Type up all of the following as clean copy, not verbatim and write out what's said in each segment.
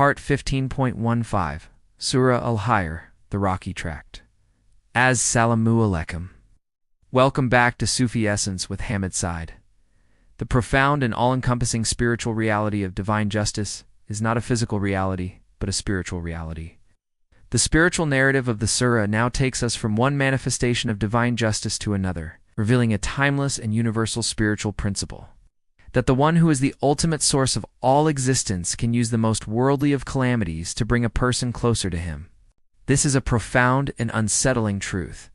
Part 15.15, Surah Al-Hijr, the Rocky Tract. As-salamu alaikum. Welcome back to Sufi Essence with Hammad Syed. The profound and all-encompassing spiritual reality of divine justice is not a physical reality, but a spiritual reality. The spiritual narrative of the surah now takes us from one manifestation of divine justice to another, revealing a timeless and universal spiritual principle. That the one who is the ultimate source of all existence can use the most worldly of calamities to bring a person closer to him. This is a profound and unsettling truth,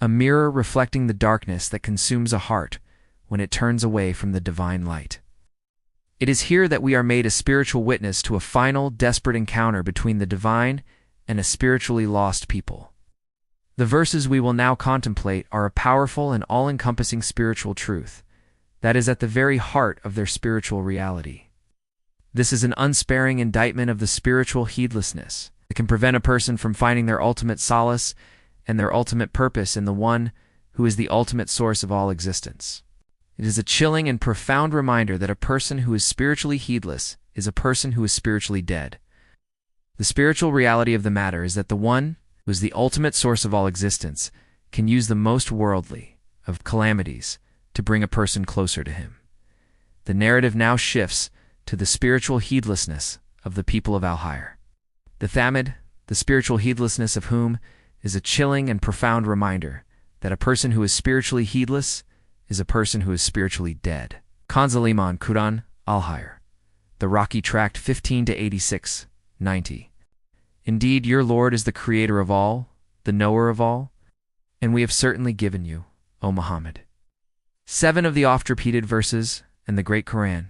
a mirror reflecting the darkness that consumes a heart when it turns away from the divine light. It is here that we are made a spiritual witness to a final, desperate encounter between the divine and a spiritually lost people. The verses we will now contemplate are a powerful and all-encompassing spiritual truth that is at the very heart of their spiritual reality. This is an unsparing indictment of the spiritual heedlessness that can prevent a person from finding their ultimate solace and their ultimate purpose in the one who is the ultimate source of all existence. It is a chilling and profound reminder that a person who is spiritually heedless is a person who is spiritually dead. The spiritual reality of the matter is that the one who is the ultimate source of all existence can use the most worldly of calamities to bring a person closer to him. The narrative now shifts to the spiritual heedlessness of the people of Al-Hijr. The Thamid, the spiritual heedlessness of whom is a chilling and profound reminder that a person who is spiritually heedless is a person who is spiritually dead. Kanzaliman Quran Al-Hijr, the Rocky Tract 15-86, 90. Indeed, your Lord is the creator of all, the knower of all, and we have certainly given you, O Muhammad, 7 of the oft-repeated verses and the great Quran.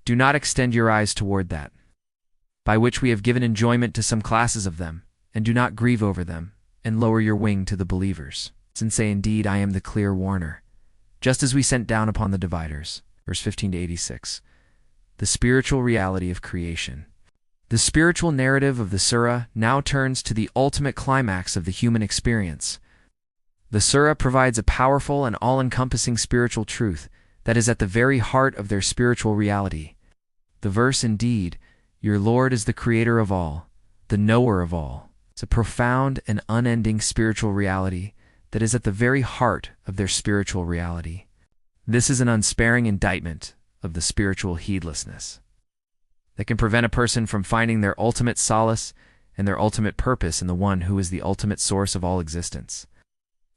Do not extend your eyes toward that, by which we have given enjoyment to some classes of them, and do not grieve over them, and lower your wing to the believers. And say, indeed, I am the clear warner, just as we sent down upon the dividers. Verse 15-86. The spiritual reality of creation. The spiritual narrative of the surah now turns to the ultimate climax of the human experience. The surah provides a powerful and all-encompassing spiritual truth that is at the very heart of their spiritual reality. The verse, indeed, your Lord is the creator of all, the knower of all. It's a profound and unending spiritual reality that is at the very heart of their spiritual reality. This is an unsparing indictment of the spiritual heedlessness that can prevent a person from finding their ultimate solace and their ultimate purpose in the one who is the ultimate source of all existence.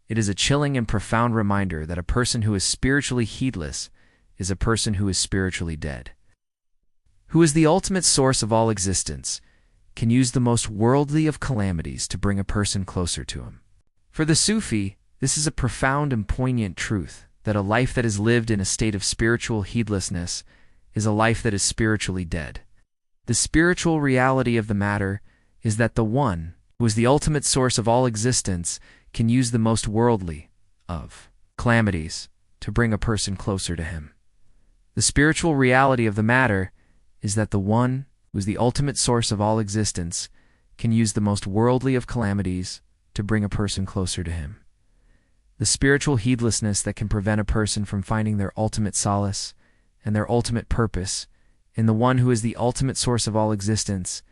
It is a chilling and profound reminder that a person who is spiritually heedless is a person who is spiritually dead. Who is the ultimate source of all existence can use the most worldly of calamities to bring a person closer to him. For the Sufi, this is a profound and poignant truth that a life that is lived in a state of spiritual heedlessness is a life that is spiritually dead. The spiritual reality of the matter is that the one who is the ultimate source of all existence can use the most worldly of calamities to bring a person closer to him. The spiritual reality of the matter is that the one who is the ultimate source of all existence can use the most worldly of calamities to bring a person closer to him. The spiritual heedlessness that can prevent a person from finding their ultimate solace and their ultimate purpose in the one who is the ultimate source of all existence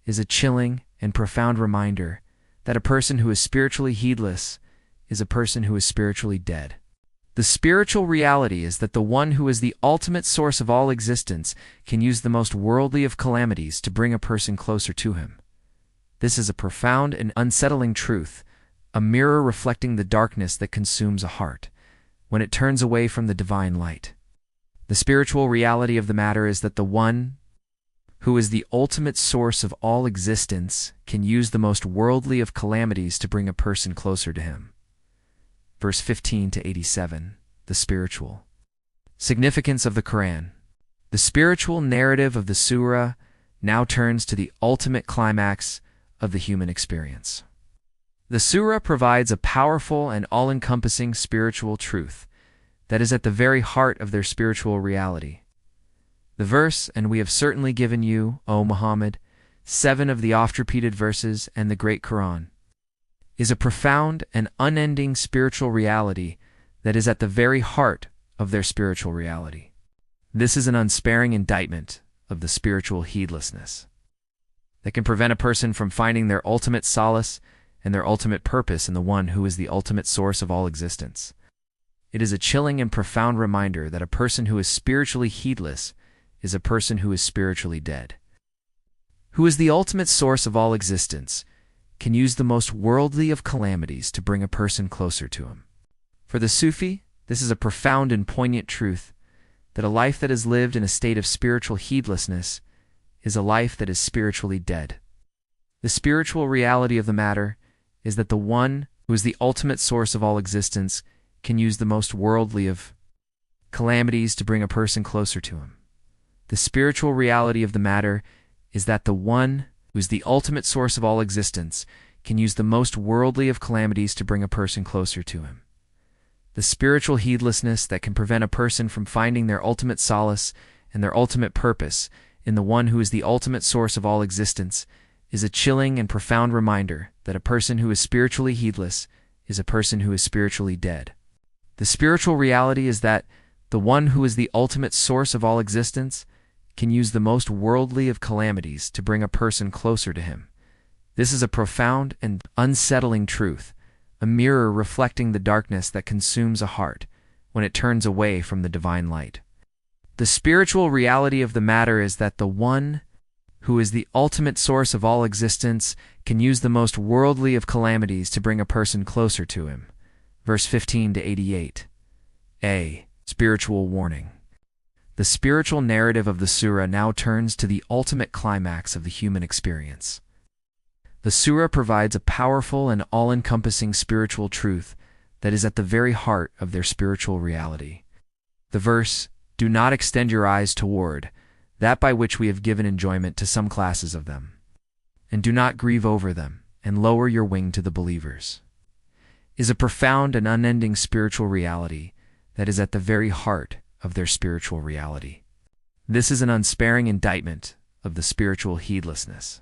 is a chilling and profound reminder that a person who is spiritually heedless is a person who is spiritually dead. The spiritual reality is that the one who is the ultimate source of all existence can use the most worldly of calamities to bring a person closer to him. This is a profound and unsettling truth, a mirror reflecting the darkness that consumes a heart when it turns away from the divine light. The spiritual reality of the matter is that the one who is the ultimate source of all existence can use the most worldly of calamities to bring a person closer to him. Verse 15-87, the spiritual significance of the Quran. The spiritual narrative of the surah now turns to the ultimate climax of the human experience. The surah provides a powerful and all-encompassing spiritual truth that is at the very heart of their spiritual reality. The verse, and we have certainly given you, O Muhammad, 7 of the oft-repeated verses and the great Quran, is a profound and unending spiritual reality that is at the very heart of their spiritual reality. This is an unsparing indictment of the spiritual heedlessness that can prevent a person from finding their ultimate solace and their ultimate purpose in the one who is the ultimate source of all existence. It is a chilling and profound reminder that a person who is spiritually heedless is a person who is spiritually dead. Who is the ultimate source of all existence can use the most worldly of calamities to bring a person closer to him. For the Sufi, this is a profound and poignant truth that a life that is lived in a state of spiritual heedlessness is a life that is spiritually dead. The spiritual reality of the matter is that the one who is the ultimate source of all existence can use the most worldly of calamities to bring a person closer to him. The spiritual reality of the matter is that the one who is the ultimate source of all existence can use the most worldly of calamities to bring a person closer to him. The spiritual heedlessness that can prevent a person from finding their ultimate solace and their ultimate purpose in the one who is the ultimate source of all existence is a chilling and profound reminder that a person who is spiritually heedless is a person who is spiritually dead. The spiritual reality is that the one who is the ultimate source of all existence can use the most worldly of calamities to bring a person closer to him. This is a profound and unsettling truth, a mirror reflecting the darkness that consumes a heart when it turns away from the divine light. The spiritual reality of the matter is that the one who is the ultimate source of all existence can use the most worldly of calamities to bring a person closer to him. Verse 15 to 88. A. Spiritual warning. The spiritual narrative of the surah now turns to the ultimate climax of the human experience. The surah provides a powerful and all-encompassing spiritual truth that is at the very heart of their spiritual reality. The verse, "Do not extend your eyes toward that by which we have given enjoyment to some classes of them, and do not grieve over them, and lower your wing to the believers," is a profound and unending spiritual reality that is at the very heart of their spiritual reality. This is an unsparing indictment of the spiritual heedlessness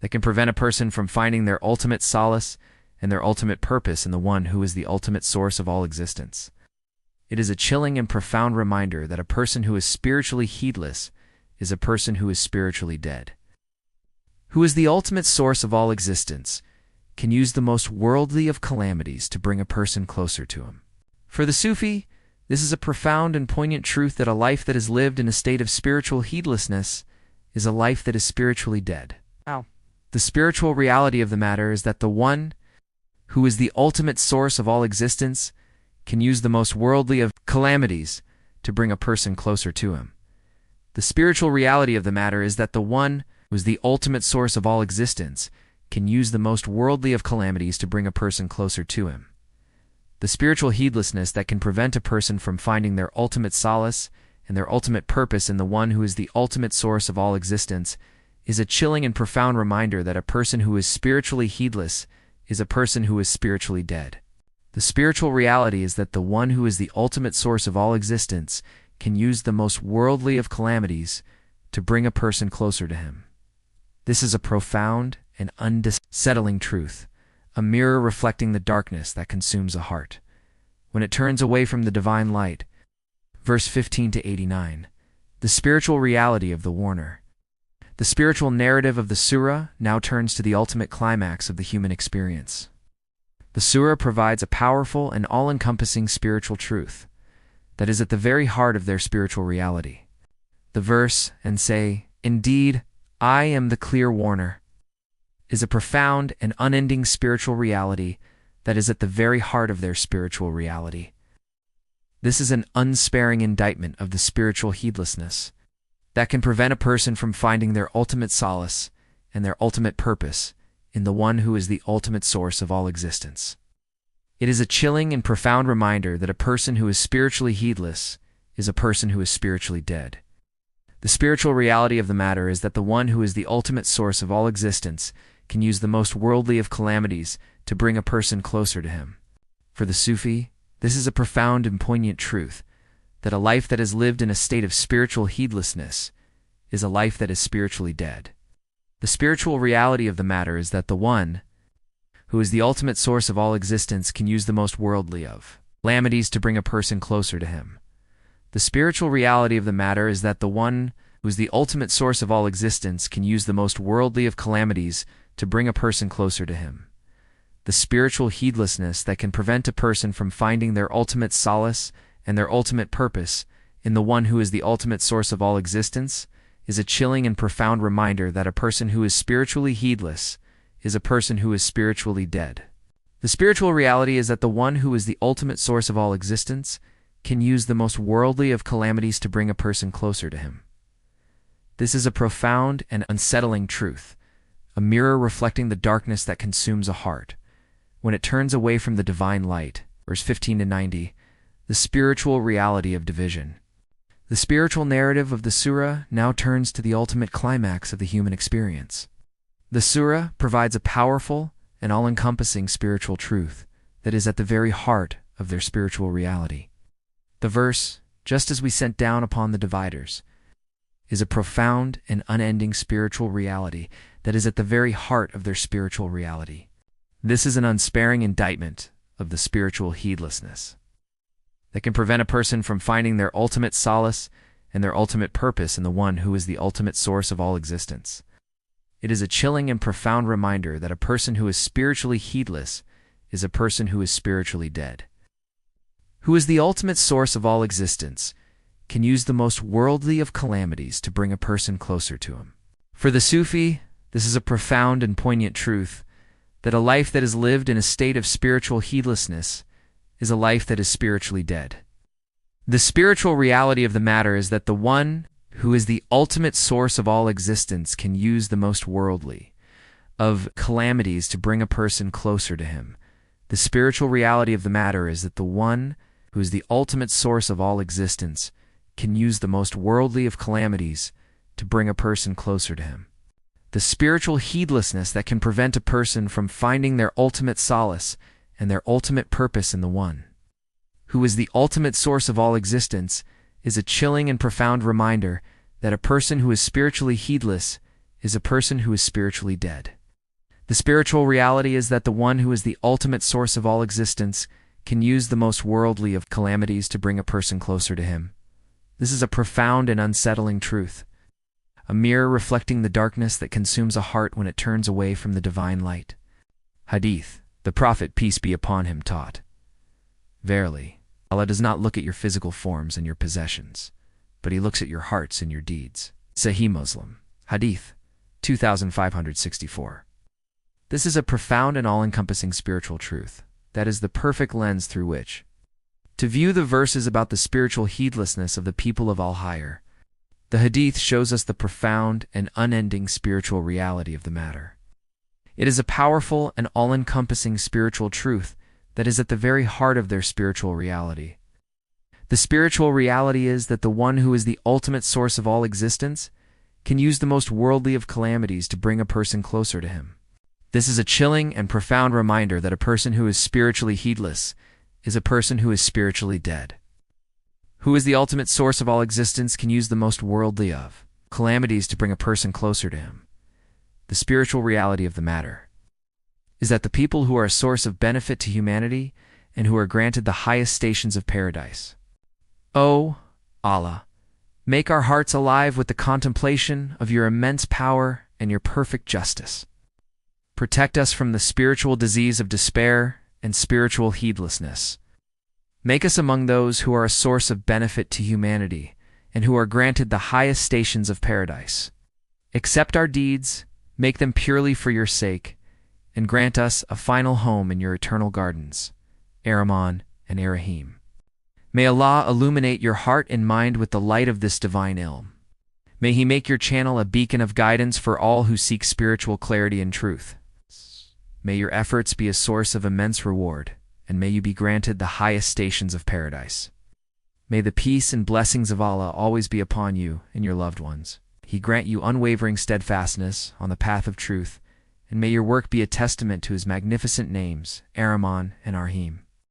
that can prevent a person from finding their ultimate solace and their ultimate purpose in the one who is the ultimate source of all existence. It is a chilling and profound reminder that a person who is spiritually heedless is a person who is spiritually dead. Who is the ultimate source of all existence can use the most worldly of calamities to bring a person closer to him. For the Sufi, this is a profound and poignant truth that a life that is lived in a state of spiritual heedlessness is a life that is spiritually dead. Ow. The spiritual reality of the matter is that the one who is the ultimate source of all existence can use the most worldly of calamities to bring a person closer to him. The spiritual reality of the matter is that the one who is the ultimate source of all existence can use the most worldly of calamities to bring a person closer to him. The spiritual heedlessness that can prevent a person from finding their ultimate solace and their ultimate purpose in the one who is the ultimate source of all existence is a chilling and profound reminder that a person who is spiritually heedless is a person who is spiritually dead. The spiritual reality is that the one who is the ultimate source of all existence can use the most worldly of calamities to bring a person closer to him. This is a profound and unsettling truth, a mirror reflecting the darkness that consumes a heart when it turns away from the divine light. Verse 15 to 89. The spiritual reality of the warner. The spiritual narrative of the surah now turns to the ultimate climax of the human experience. The surah provides a powerful and all-encompassing spiritual truth that is at the very heart of their spiritual reality. The verse, "and say, indeed, I am the clear warner," is a profound and unending spiritual reality that is at the very heart of their spiritual reality. This is an unsparing indictment of the spiritual heedlessness that can prevent a person from finding their ultimate solace and their ultimate purpose in the one who is the ultimate source of all existence. It is a chilling and profound reminder that a person who is spiritually heedless is a person who is spiritually dead. The spiritual reality of the matter is that the one who is the ultimate source of all existence can use the most worldly of calamities to bring a person closer to him. For the Sufi, this is a profound and poignant truth that a life that is lived in a state of spiritual heedlessness is a life that is spiritually dead. The spiritual reality of the matter is that the one who is the ultimate source of all existence can use the most worldly of calamities to bring a person closer to him. The spiritual reality of the matter is that the one who is the ultimate source of all existence, can use the most worldly of calamities to bring a person closer to him. The spiritual heedlessness that can prevent a person from finding their ultimate solace and their ultimate purpose in the one who is the ultimate source of all existence is a chilling and profound reminder that a person who is spiritually heedless is a person who is spiritually dead. The spiritual reality is that the one who is the ultimate source of all existence can use the most worldly of calamities to bring a person closer to him. This is a profound and unsettling truth, a mirror reflecting the darkness that consumes a heart when it turns away from the divine light. Verse 15-90, the spiritual reality of division. The spiritual narrative of the surah now turns to the ultimate climax of the human experience. The surah provides a powerful and all-encompassing spiritual truth that is at the very heart of their spiritual reality. The verse, just as we sent down upon the dividers, is a profound and unending spiritual reality that is at the very heart of their spiritual reality. This is an unsparing indictment of the spiritual heedlessness that can prevent a person from finding their ultimate solace and their ultimate purpose in the one who is the ultimate source of all existence. It is a chilling and profound reminder that a person who is spiritually heedless is a person who is spiritually dead. Who is the ultimate source of all existence can use the most worldly of calamities to bring a person closer to him. For the Sufi, this is a profound and poignant truth that a life that is lived in a state of spiritual heedlessness is a life that is spiritually dead. The spiritual reality of the matter is that the one who is the ultimate source of all existence can use the most worldly of calamities to bring a person closer to him. The spiritual reality of the matter is that the one who is the ultimate source of all existence can use the most worldly of calamities to bring a person closer to him. The spiritual heedlessness that can prevent a person from finding their ultimate solace and their ultimate purpose in the one who is the ultimate source of all existence is a chilling and profound reminder that a person who is spiritually heedless is a person who is spiritually dead. The spiritual reality is that the one who is the ultimate source of all existence can use the most worldly of calamities to bring a person closer to him. This is a profound and unsettling truth, a mirror reflecting the darkness that consumes a heart when it turns away from the divine light. Hadith, the Prophet, peace be upon him, taught, "Verily, Allah does not look at your physical forms and your possessions, but He looks at your hearts and your deeds." Sahih Muslim. Hadith 2564. This is a profound and all-encompassing spiritual truth that is the perfect lens through which to view the verses about the spiritual heedlessness of the people of Al-Hijr. The Hadith shows us the profound and unending spiritual reality of the matter. It is a powerful and all-encompassing spiritual truth that is at the very heart of their spiritual reality. The spiritual reality is that the one who is the ultimate source of all existence can use the most worldly of calamities to bring a person closer to him. This is a chilling and profound reminder that a person who is spiritually heedless is a person who is spiritually dead. Who is the ultimate source of all existence can use the most worldly of calamities to bring a person closer to him. The spiritual reality of the matter is that the people who are a source of benefit to humanity and who are granted the highest stations of paradise. O Allah, make our hearts alive with the contemplation of your immense power and your perfect justice. Protect us from the spiritual disease of despair and spiritual heedlessness. Make us among those who are a source of benefit to humanity and who are granted the highest stations of paradise. Accept our deeds, make them purely for your sake, and grant us a final home in your eternal gardens, Ar-Rahman and Ar-Rahim. May Allah illuminate your heart and mind with the light of this divine ilm. May He make your channel a beacon of guidance for all who seek spiritual clarity and truth. May your efforts be a source of immense reward, and may you be granted the highest stations of paradise. May the peace and blessings of Allah always be upon you and your loved ones. He grant you unwavering steadfastness on the path of truth, and may your work be a testament to His magnificent names, Ar-Rahman and Ar-Rahim.